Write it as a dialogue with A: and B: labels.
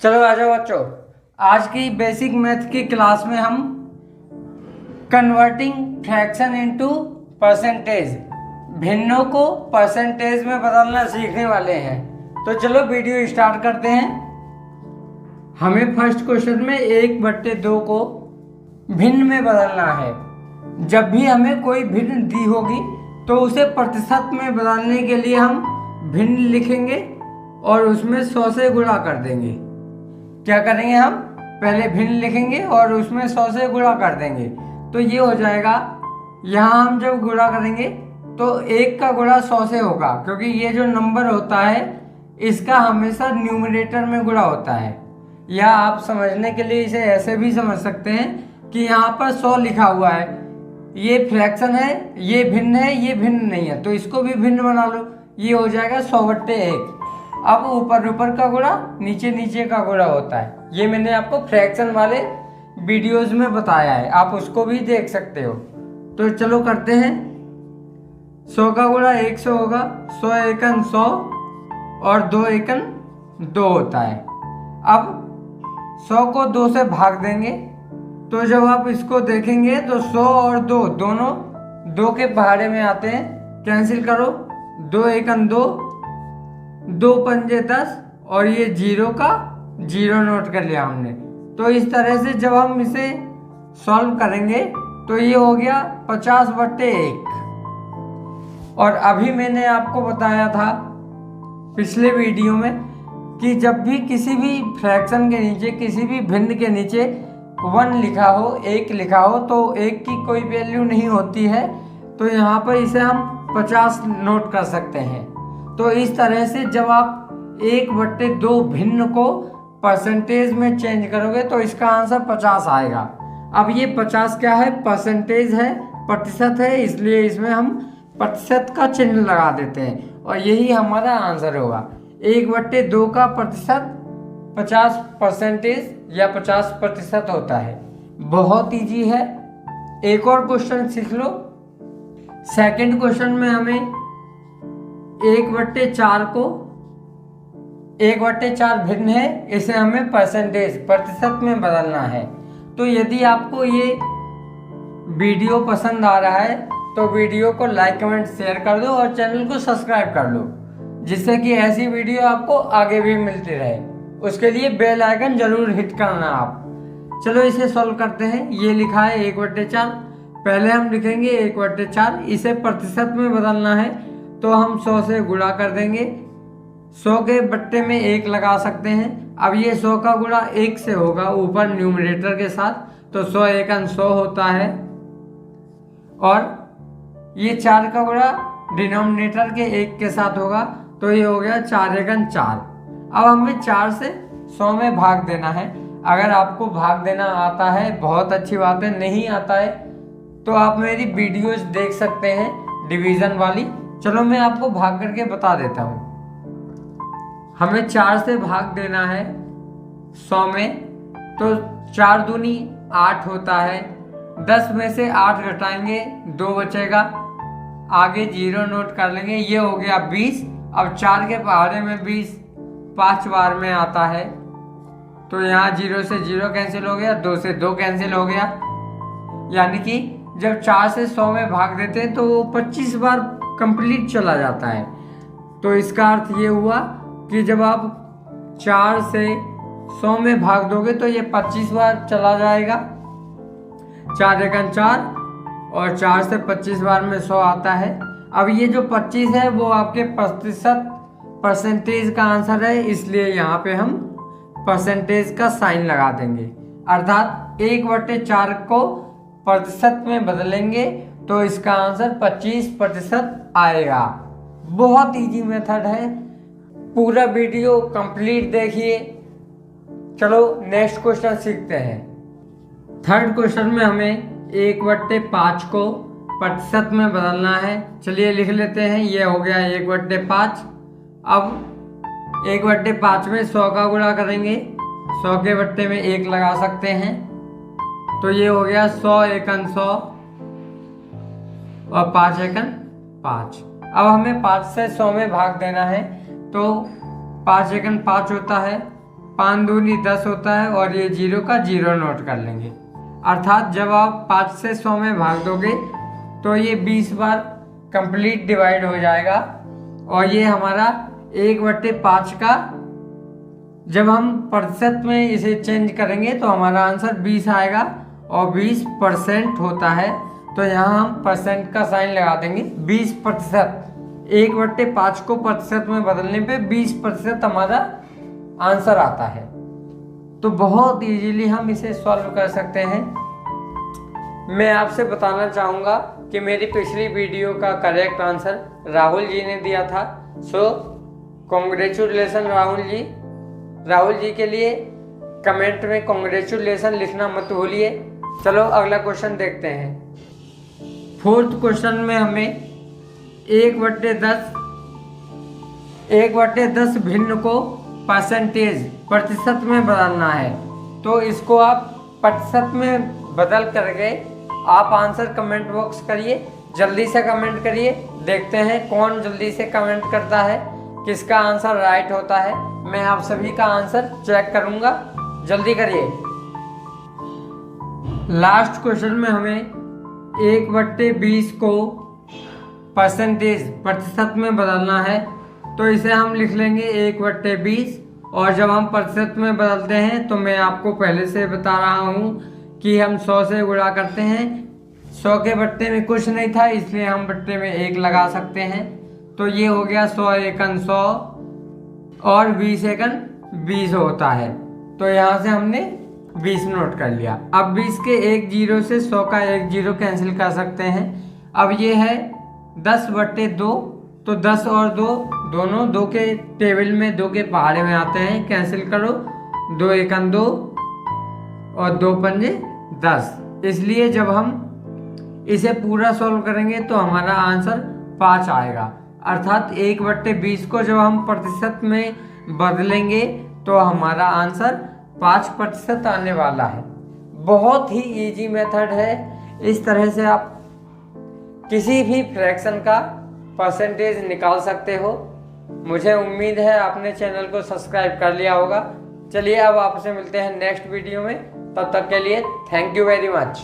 A: चलो आ जाओ बच्चों, आज की बेसिक मैथ की क्लास में हम कन्वर्टिंग फ्रैक्शन इनटू परसेंटेज, भिन्नों को परसेंटेज में बदलना सीखने वाले हैं। तो चलो वीडियो स्टार्ट करते हैं। हमें फर्स्ट क्वेश्चन में 1/2 को भिन्न में बदलना है। जब भी हमें कोई भिन्न दी होगी तो उसे प्रतिशत में बदलने के लिए हम भिन्न लिखेंगे और उसमें 100 से गुणा कर देंगे। क्या करेंगे, हम पहले भिन्न लिखेंगे और उसमें 100 से गुणा कर देंगे। तो ये हो जाएगा, यहाँ हम जब गुणा करेंगे तो 1 का गुणा 100 से होगा, क्योंकि ये जो नंबर होता है इसका हमेशा न्यूमरेटर में गुणा होता है। या आप समझने के लिए इसे ऐसे भी समझ सकते हैं कि यहाँ पर 100 लिखा हुआ है, ये फ्रैक्शन है, ये भिन्न है, ये भिन्न नहीं है, तो इसको भी भिन्न बना लो। ये हो जाएगा 100/1। अब ऊपर का गुणा नीचे का गुणा होता है। ये मैंने आपको फ्रैक्शन वाले वीडियोस में बताया है, आप उसको भी देख सकते हो। तो चलो करते हैं। 100 का गुणा 100 होगा, 100 एकन 100 और 2 एकन 2 होता है। अब 100 को 2 से भाग देंगे, तो जब आप इसको देखेंगे तो 100 और 2 दोनों 2 के पहाड़े में आते हैं। कैंसिल करो, 2 एकन 2, 2 पंजे 10 और ये 0 का 0 नोट कर लिया हमने। तो इस तरह से जब हम इसे सॉल्व करेंगे तो ये हो गया 50/1। और अभी मैंने आपको बताया था पिछले वीडियो में कि जब भी किसी भी फ्रैक्शन के नीचे, किसी भी भिन्न के नीचे 1 लिखा हो, 1 लिखा हो, तो 1 की कोई वैल्यू नहीं होती है, तो यहाँ पर इसे हम 50 नोट कर सकते हैं। तो इस तरह से जब आप 1/2 भिन्न को परसेंटेज में चेंज करोगे तो इसका आंसर 50 आएगा। अब ये 50 क्या है, परसेंटेज है, प्रतिशत है, इसलिए इसमें हम प्रतिशत का चिन्ह लगा देते हैं और यही हमारा आंसर होगा। 1/2 का प्रतिशत 50% या 50% होता है। बहुत इजी है। एक और क्वेश्चन सीख लो। सेकंड क्वेश्चन में हमें 1/4 को 1/4 भिन्न है, इसे हमें परसेंटेज प्रतिशत में बदलना है। तो यदि आपको ये वीडियो पसंद आ रहा है तो वीडियो को लाइक कमेंट शेयर कर दो और चैनल को सब्सक्राइब कर लो, जिससे कि ऐसी वीडियो आपको आगे भी मिलती रहे। उसके लिए बेल आइकन जरूर हिट करना आप। चलो इसे सॉल्व करते हैं। ये लिखा है 1/4, पहले हम लिखेंगे 1/4, इसे प्रतिशत में बदलना है तो हम 100 से गुणा कर देंगे। 100 के बट्टे में 1 लगा सकते हैं। अब ये 100 का गुणा 1 से होगा ऊपर न्यूमरेटर के साथ, तो 100 एकन 100 होता है। और ये 4 का गुणा डिनोमिनेटर के 1 के साथ होगा, तो ये हो गया 4 एकन 4। अब हमें 4 से 100 में भाग देना है। अगर आपको भाग देना आता है बहुत अच्छी बात है, नहीं आता है तो आप मेरी वीडियोस देख सकते हैं डिवीज़न वाली। चलो मैं आपको भाग करके बता देता हूँ। हमें 4 से भाग देना है 100 में, तो 4 दूनी 8 होता है। 10 में से 8 घटाएंगे, 2 बचेगा, आगे 0 नोट कर लेंगे, ये हो गया 20। अब 4 के पहाड़े में 20 5 बार में आता है, तो यहाँ 0 से 0 कैंसिल हो गया, 2 से 2 कैंसिल हो गया। यानी कि जब 4 से 100 में भाग देते हैं तो वो 25 बार कंप्लीट चला जाता है। तो इसका अर्थ ये हुआ कि जब आप 4 से 100 में भाग दोगे तो ये 25 बार चला जाएगा। 4 एकन 4 और 4 से 25 बार में 100 आता है। अब ये जो 25 है वो आपके परसेंटेज का आंसर है, इसलिए यहाँ पे हम परसेंटेज का साइन लगा देंगे। अर्थात 1/4 को प्रतिशत में बदलेंगे तो इसका आंसर 25% आएगा। बहुत इजी मेथड है, पूरा वीडियो कंप्लीट देखिए। चलो नेक्स्ट क्वेश्चन सीखते हैं। थर्ड क्वेश्चन में हमें 1/5 को प्रतिशत में बदलना है। चलिए लिख लेते हैं। ये हो गया 1/5। अब 1/5 में 100 का गुणा करेंगे, 100 के बट्टे में 1 लगा सकते हैं, तो ये हो गया 100 एकन 100 और 5 एकन 5। अब हमें 5 से 100 में भाग देना है, तो 5 एकन 5 होता है, 5 दूनी 10 होता है और ये 0 का 0 नोट कर लेंगे। अर्थात जब आप 5 से 100 में भाग दोगे तो ये 20 बार कंप्लीट डिवाइड हो जाएगा और ये हमारा 1/5 का जब हम प्रतिशत में इसे चेंज करेंगे तो हमारा आंसर 20 आएगा और 20% होता है, तो यहाँ हम परसेंट का साइन लगा देंगे। 20%, 1/5 को प्रतिशत में बदलने पे 20% हमारा आंसर आता है। तो बहुत इजीली हम इसे सॉल्व कर सकते हैं। मैं आपसे बताना चाहूँगा कि मेरी पिछली वीडियो का करेक्ट आंसर राहुल जी ने दिया था। सो कॉन्ग्रेचुलेसन राहुल जी के लिए कमेंट में कॉन्ग्रेचुलेसन लिखना मत भूलिए। चलो अगला क्वेश्चन देखते हैं। 4th क्वेश्चन में हमें 1/10 भिन्न को परसेंटेज प्रतिशत में बदलना है। तो इसको आप प्रतिशत में बदल करके आप आंसर कमेंट बॉक्स करिए, जल्दी से कमेंट करिए। देखते हैं कौन जल्दी से कमेंट करता है, किसका आंसर राइट होता है। मैं आप सभी का आंसर चेक करूंगा, जल्दी करिए। लास्ट क्वेश्चन में हमें 1/20 को परसेंटेज प्रतिशत में बदलना है। तो इसे हम लिख लेंगे 1/20 और जब हम प्रतिशत में बदलते हैं तो मैं आपको पहले से बता रहा हूँ कि हम 100 से गुणा करते हैं। 100 के बट्टे में कुछ नहीं था इसलिए हम बट्टे में 1 लगा सकते हैं। तो ये हो गया 100 एकन 100 और 20 एकन 20 होता है। तो यहाँ से हमने 20 नोट कर लिया। अब 20 के एक 0 से 100 का एक 0 कैंसिल कर सकते हैं। अब ये है 10/2, तो 10 और 2 दोनों 2 के टेबल में 2 के पहाड़े में आते हैं, कैंसिल करो। 2 एकन 2 और 2 पंजे 10। इसलिए जब हम इसे पूरा सॉल्व करेंगे तो हमारा आंसर 5 आएगा। अर्थात 1/20 को जब हम प्रतिशत में बदलेंगे तो हमारा आंसर 5% आने वाला है। बहुत ही इजी मेथड है। इस तरह से आप किसी भी फ्रैक्शन का परसेंटेज निकाल सकते हो। मुझे उम्मीद है आपने चैनल को सब्सक्राइब कर लिया होगा। चलिए अब आपसे मिलते हैं नेक्स्ट वीडियो में, तब तक के लिए थैंक यू वेरी मच।